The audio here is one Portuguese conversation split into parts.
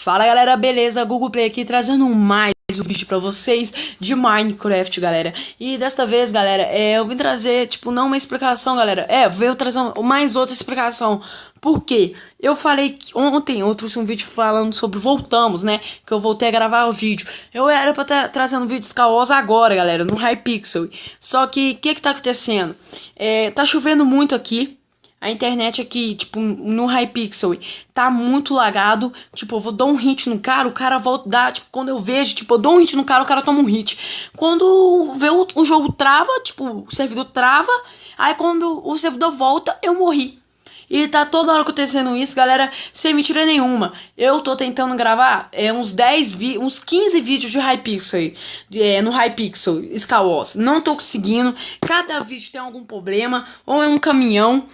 Fala galera, beleza? Google Play aqui trazendo mais um vídeo pra vocês de Minecraft, galera. E desta vez, galera, eu vim trazer, tipo, não uma explicação, galera. Veio trazer mais outra explicação. Por quê? Eu falei ontem, eu trouxe um vídeo falando sobre voltamos, né? Que eu voltei a gravar o vídeo. Eu era pra estar trazendo vídeo Skywars agora, galera, no Hypixel. Só que, o que tá acontecendo? Tá chovendo muito aqui. A internet aqui, tipo, no Hypixel, tá muito lagado. Tipo, eu vou dar um hit no cara, o cara volta, dá, tipo, quando eu vejo, tipo, eu dou um hit no cara, o cara toma um hit. Quando vê o jogo trava, tipo, o servidor trava, aí quando o servidor volta, eu morri. E tá toda hora acontecendo isso, galera, sem mentira nenhuma. Eu tô tentando gravar uns 15 vídeos de Hypixel no Hypixel Skywars. Não tô conseguindo. Cada vídeo tem algum problema, ou é um caminhão,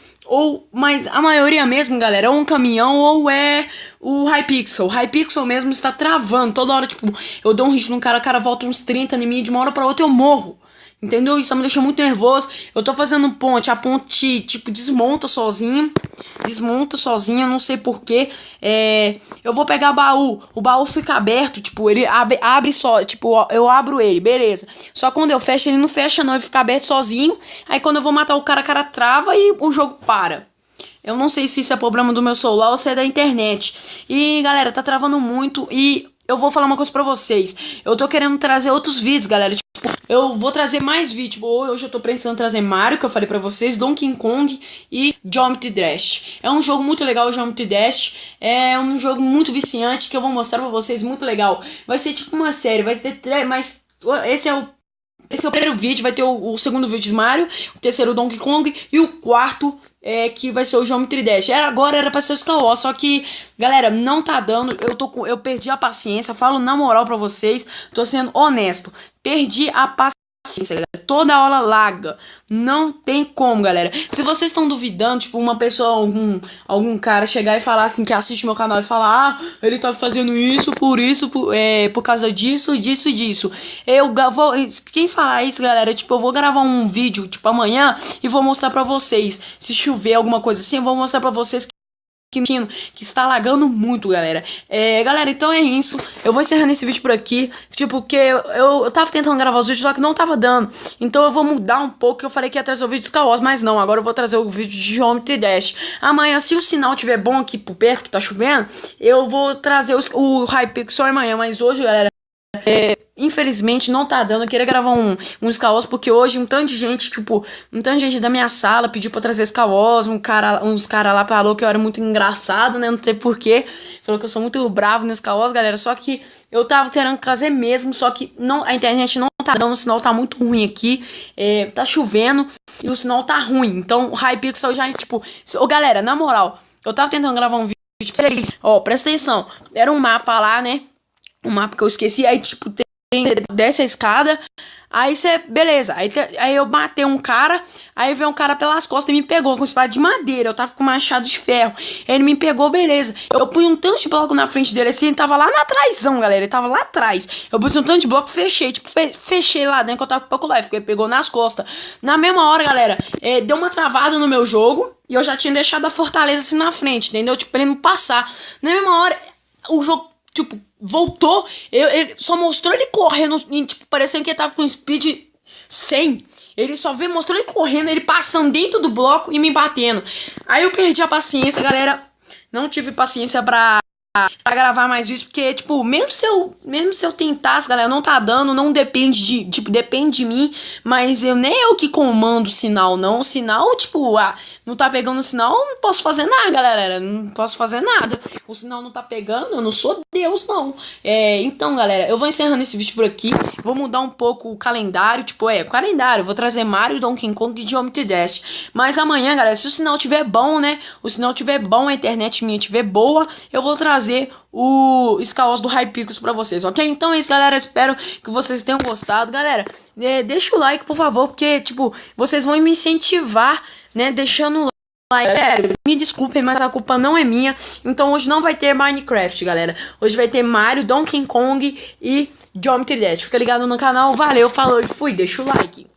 mas a maioria mesmo, galera, é um caminhão ou é o Hypixel. O Hypixel mesmo está travando. Toda hora, tipo, eu dou um hit no cara, o cara volta uns 30 em mim, de uma hora pra outra eu morro. Entendeu? Isso me deixa muito nervoso. Eu tô fazendo ponte, a ponte, tipo, desmonta sozinha, não sei porquê. Eu vou pegar o baú fica aberto, tipo, ele abre só, tipo, eu abro ele, beleza. Só quando eu fecho, ele não fecha não, ele fica aberto sozinho. Aí quando eu vou matar o cara trava e o jogo para. Eu não sei se isso é problema do meu celular ou se é da internet. E, galera, tá travando muito e eu vou falar uma coisa pra vocês. Eu tô querendo trazer outros vídeos, galera. Tipo, eu vou trazer mais vídeos. Tipo, hoje eu tô pensando em trazer Mario, que eu falei pra vocês, Donkey Kong e Geometry Dash. É um jogo muito legal, o Geometry Dash. É um jogo muito viciante que eu vou mostrar pra vocês, muito legal. Vai ser tipo uma série, vai ter mas esse é o primeiro vídeo, vai ter o segundo vídeo do Mario, o terceiro Donkey Kong e o quarto que vai ser o Geometry Dash. Agora era pra ser o Skywars, só que, galera, não tá dando. Eu perdi a paciência, falo na moral pra vocês, tô sendo honesto. Perdi a paciência, galera. Toda hora laga. Não tem como, galera. Se vocês estão duvidando, tipo, uma pessoa, algum cara chegar e falar assim, que assiste meu canal e falar, ele tá fazendo isso, por causa disso. Quem falar isso, galera, tipo, eu vou gravar um vídeo, tipo, amanhã e vou mostrar pra vocês. Se chover alguma coisa assim, eu vou mostrar pra vocês que está lagando muito, galera. Galera, então é isso. Eu vou encerrando esse vídeo por aqui. Tipo, porque eu tava tentando gravar os vídeos, só que não tava dando. Então eu vou mudar um pouco. Eu falei que ia trazer o vídeo de Skywars, mas não. Agora eu vou trazer o vídeo de Geometry Dash. Amanhã, se o sinal tiver bom aqui por perto, que tá chovendo, eu vou trazer o Hypixel amanhã. Mas hoje, galera, infelizmente não tá dando. Eu queria gravar um Skywars, porque hoje um tanto de gente da minha sala pediu pra trazer Skywars. Uns cara lá falou que eu era muito engraçado, né? Não sei porquê. Falou que eu sou muito bravo no Skywars, galera. Só que eu tava querendo trazer mesmo, só que a internet não tá dando, o sinal tá muito ruim aqui. Tá chovendo e o sinal tá ruim. Então o Hypixel já, tipo... galera, na moral, eu tava tentando gravar um vídeo pra vocês. Presta atenção. Era um mapa lá, né? Um mapa que eu esqueci, aí tipo, desce a escada, aí beleza, aí eu matei um cara, aí veio um cara pelas costas e me pegou com espada de madeira, eu tava com machado de ferro, ele me pegou, beleza, eu pus um tanto de bloco na frente dele, assim, ele tava lá atrásão, galera, ele tava lá atrás, eu pus um tanto de bloco, fechei, tipo, fechei lá dentro que eu tava com pouco life, porque ele pegou nas costas, na mesma hora, galera, deu uma travada no meu jogo, e eu já tinha deixado a fortaleza assim na frente, entendeu, tipo, pra ele não passar, na mesma hora, o jogo, tipo, voltou, ele só mostrou ele correndo, tipo, parecendo que ele tava com speed 100. Ele só mostrou ele correndo, ele passando dentro do bloco e me batendo. Aí eu perdi a paciência, galera. Não tive paciência pra gravar mais vídeos, porque, tipo, mesmo se eu tentasse, galera, não tá dando, não depende depende de mim, mas nem eu que comando o sinal, não. O sinal, tipo, não tá pegando o sinal, não posso fazer nada, galera, não posso fazer nada. O sinal não tá pegando, eu não sou Deus, não. Então, galera, eu vou encerrando esse vídeo por aqui, vou mudar um pouco o calendário, tipo, calendário, vou trazer Mario, Donkey Kong e Geometry Dash. Mas amanhã, galera, se o sinal tiver bom, né, a internet minha tiver boa, eu vou trazer o Skywars do Hypixel pra vocês, ok? Então é isso, galera, espero que vocês tenham gostado, galera, deixa o like, por favor, porque, tipo, vocês vão me incentivar, né, deixando o like. Me desculpem, mas a culpa não é minha. Então hoje não vai ter Minecraft, galera. Hoje vai ter Mario, Donkey Kong e Geometry Dash. Fica ligado no canal. Valeu, falou e fui. Deixa o like.